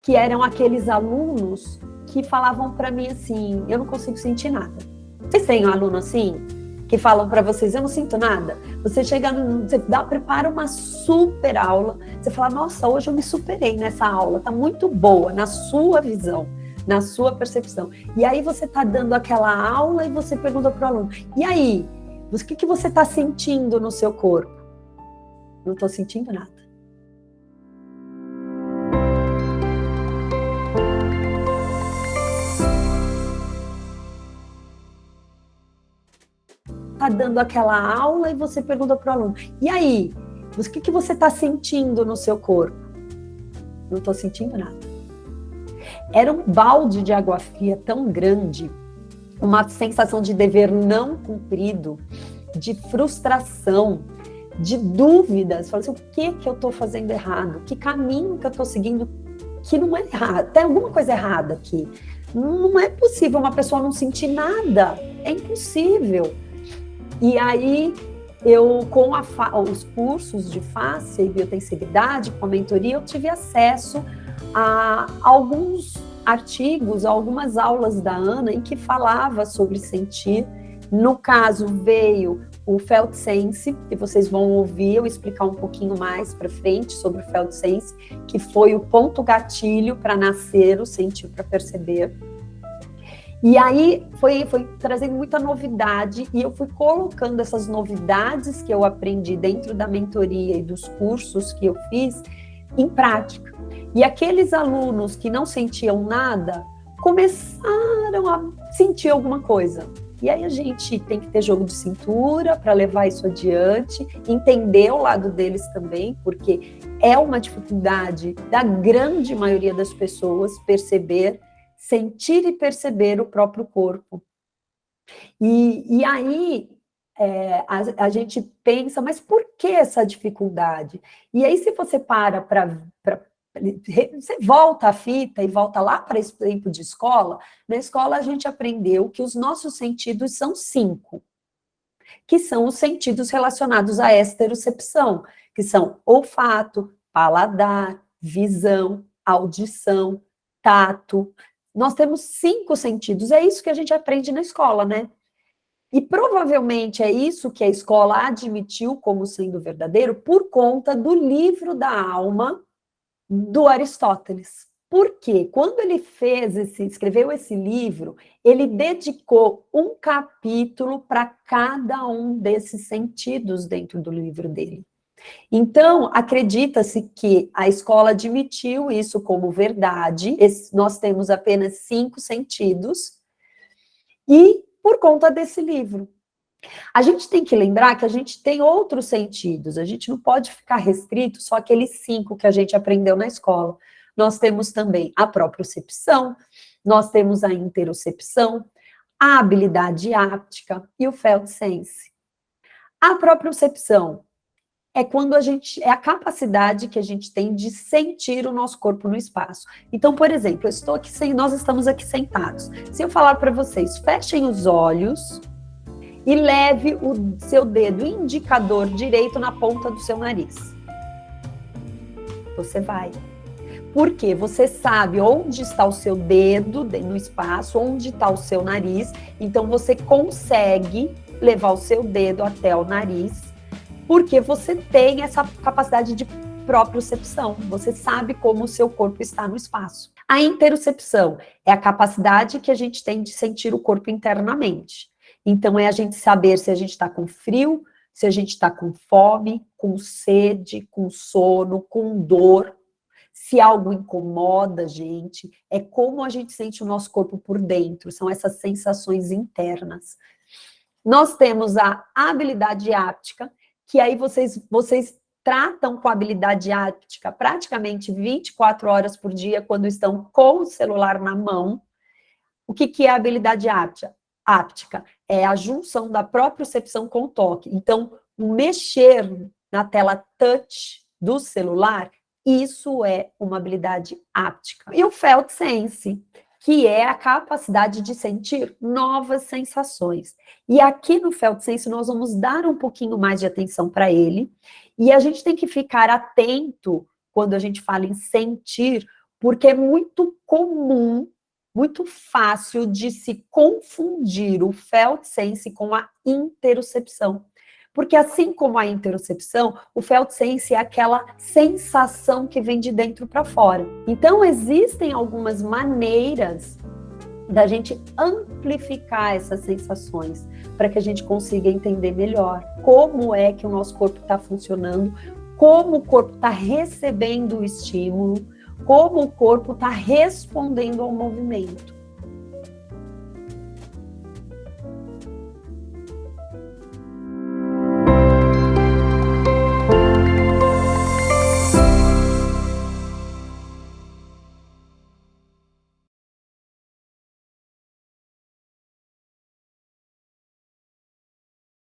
que eram aqueles alunos que falavam para mim assim, eu não consigo sentir nada. Vocês têm um aluno assim? Que falam para vocês, eu não sinto nada. Você chega, você prepara uma super aula, você fala, nossa, hoje eu me superei nessa aula, tá muito boa, na sua visão, na sua percepção. E aí você tá dando aquela aula e você pergunta pro aluno, e aí, o que você tá sentindo no seu corpo? Não tô sentindo nada. Tá dando aquela aula e você pergunta para o aluno, e aí, o que você está sentindo no seu corpo? Não estou sentindo nada. Era um balde de água fria tão grande, uma sensação de dever não cumprido, de frustração, de dúvidas. Falei assim, o que eu estou fazendo errado? Que caminho que eu estou seguindo que não é errado? Tem alguma coisa errada aqui. Não é possível uma pessoa não sentir nada. É impossível. E aí, eu, com os cursos de face e biotensibilidade, com a mentoria, eu tive acesso a alguns artigos, a algumas aulas da Ana, em que falava sobre sentir. No caso, veio o Felt Sense, que vocês vão ouvir eu explicar um pouquinho mais para frente sobre o Felt Sense, que foi o ponto gatilho para nascer o sentir para perceber. E aí foi trazendo muita novidade e eu fui colocando essas novidades que eu aprendi dentro da mentoria e dos cursos que eu fiz em prática. E aqueles alunos que não sentiam nada começaram a sentir alguma coisa. E aí a gente tem que ter jogo de cintura para levar isso adiante, entender o lado deles também, porque é uma dificuldade da grande maioria das pessoas sentir e perceber o próprio corpo. E aí a gente pensa, mas por que essa dificuldade? E aí se você você volta a fita e volta lá para esse tempo de escola, na escola a gente aprendeu que os nossos sentidos são 5, que são os sentidos relacionados à esterocepção, que são olfato, paladar, visão, audição, tato. Nós temos 5 sentidos, é isso que a gente aprende na escola, né? E provavelmente é isso que a escola admitiu como sendo verdadeiro por conta do livro da alma do Aristóteles. Porque quando ele escreveu esse livro, ele dedicou um capítulo para cada um desses sentidos dentro do livro dele. Então, acredita-se que a escola admitiu isso como verdade, nós temos apenas 5 sentidos, e por conta desse livro. A gente tem que lembrar que a gente tem outros sentidos, a gente não pode ficar restrito só àqueles 5 que a gente aprendeu na escola. Nós temos também a propriocepção, nós temos a interocepção, a habilidade áptica e o felt sense. A propriocepção é quando é a capacidade que a gente tem de sentir o nosso corpo no espaço. Então, por exemplo, nós estamos aqui sentados. Se eu falar para vocês, fechem os olhos e leve o seu dedo indicador direito na ponta do seu nariz. Você vai. Porque você sabe onde está o seu dedo no espaço, onde está o seu nariz, então você consegue levar o seu dedo até o nariz, porque você tem essa capacidade de propriocepção, você sabe como o seu corpo está no espaço. A interocepção é a capacidade que a gente tem de sentir o corpo internamente. Então, é a gente saber se a gente está com frio, se a gente está com fome, com sede, com sono, com dor, se algo incomoda a gente, é como a gente sente o nosso corpo por dentro, são essas sensações internas. Nós temos a habilidade áptica, que aí vocês tratam com a habilidade áptica praticamente 24 horas por dia, quando estão com o celular na mão. O que é a habilidade áptica? É a junção da propriocepção com o toque. Então, o mexer na tela touch do celular, isso é uma habilidade áptica. E o felt sense, que é a capacidade de sentir novas sensações. E aqui no felt sense nós vamos dar um pouquinho mais de atenção para ele, e a gente tem que ficar atento quando a gente fala em sentir, Porque é muito comum, muito fácil de se confundir o felt sense com a interocepção. Porque assim como a interocepção, o felt sense é aquela sensação que vem de dentro para fora. Então existem algumas maneiras da gente amplificar essas sensações para que a gente consiga entender melhor como é que o nosso corpo está funcionando, como o corpo está recebendo o estímulo, como o corpo está respondendo ao movimento.